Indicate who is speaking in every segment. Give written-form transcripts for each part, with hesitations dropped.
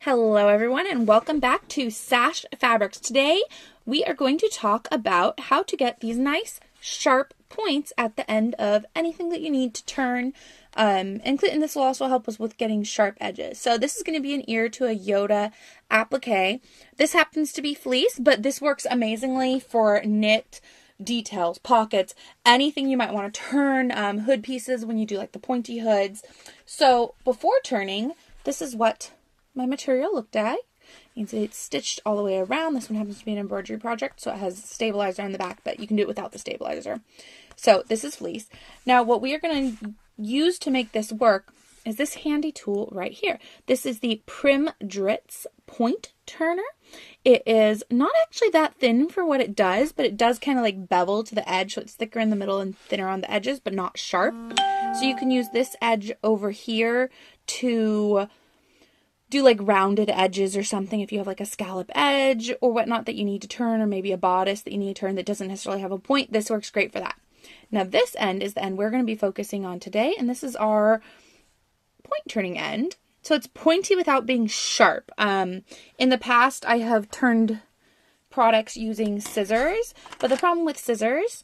Speaker 1: Hello everyone and welcome back to Sash Fabrics. Today we are going to talk about how to get these nice sharp points at the end of anything that you need to turn. And this will also help us with getting sharp edges. So this is going to be an ear to a Yoda applique. This happens to be fleece, but this works amazingly for knit details, pockets, anything you might want to turn, hood pieces when you do like the pointy hoods. So before turning, this is what my material looked at. You can see it's stitched all the way around. This one happens to be an embroidery project, so it has stabilizer on the back, but you can do it without the stabilizer. So this is fleece. Now what we are going to use to make this work is this handy tool right here. This is the Prim Dritz point turner. It is not actually that thin for what it does, but it does kind of like bevel to the edge, so it's thicker in the middle and thinner on the edges, but not sharp. So you can use this edge over here to do like rounded edges or something if you have like a scallop edge or whatnot that you need to turn, or maybe a bodice that you need to turn that doesn't necessarily have a point. This works great for that. Now this end is the end we're going to be focusing on today, and this is our point turning end. So it's pointy without being sharp. In the past I have turned products using scissors, but the problem with scissors,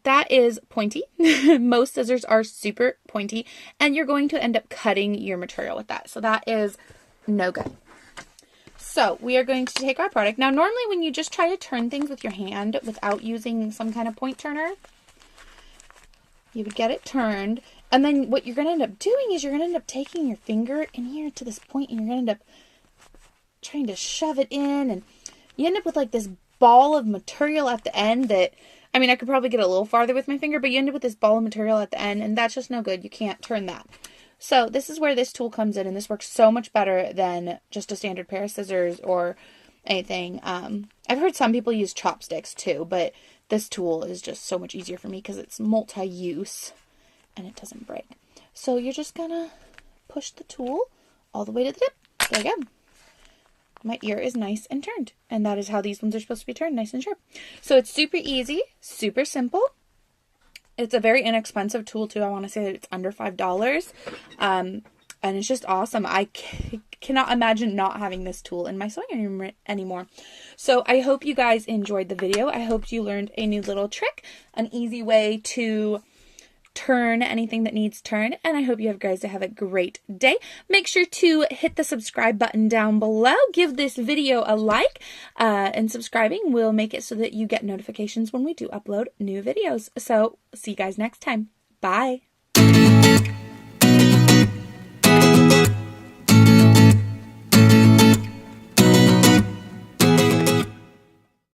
Speaker 1: that is pointy. Most scissors are super pointy and you're going to end up cutting your material with that. So that is no good. So we are going to take our product. Now normally when you just try to turn things with your hand without using some kind of point turner, you would get it turned, and then what you're going to end up doing is you're going to end up taking your finger in here to this point, and you're going to end up trying to shove it in, and you end up with like this ball of material at the end that, I mean, I could probably get a little farther with my finger, but you end up with this ball of material at the end, and that's just no good. You can't turn that. So this is where this tool comes in, and this works so much better than just a standard pair of scissors or anything. I've heard some people use chopsticks too, but this tool is just so much easier for me because it's multi-use and it doesn't break. So you're just gonna push the tool all the way to the tip. There you go. My ear is nice and turned, and that is how these ones are supposed to be turned, nice and sharp. So it's super easy, super simple. It's a very inexpensive tool too. I want to say that it's under $5. And it's just awesome. I cannot imagine not having this tool in my sewing room anymore. So I hope you guys enjoyed the video. I hope you learned a new little trick, an easy way to turn anything that needs turned, and I hope you guys have a great day. Make sure to hit the subscribe button down below. Give this video a like, and subscribing will make it so that you get notifications when we do upload new videos. So see you guys next time. Bye.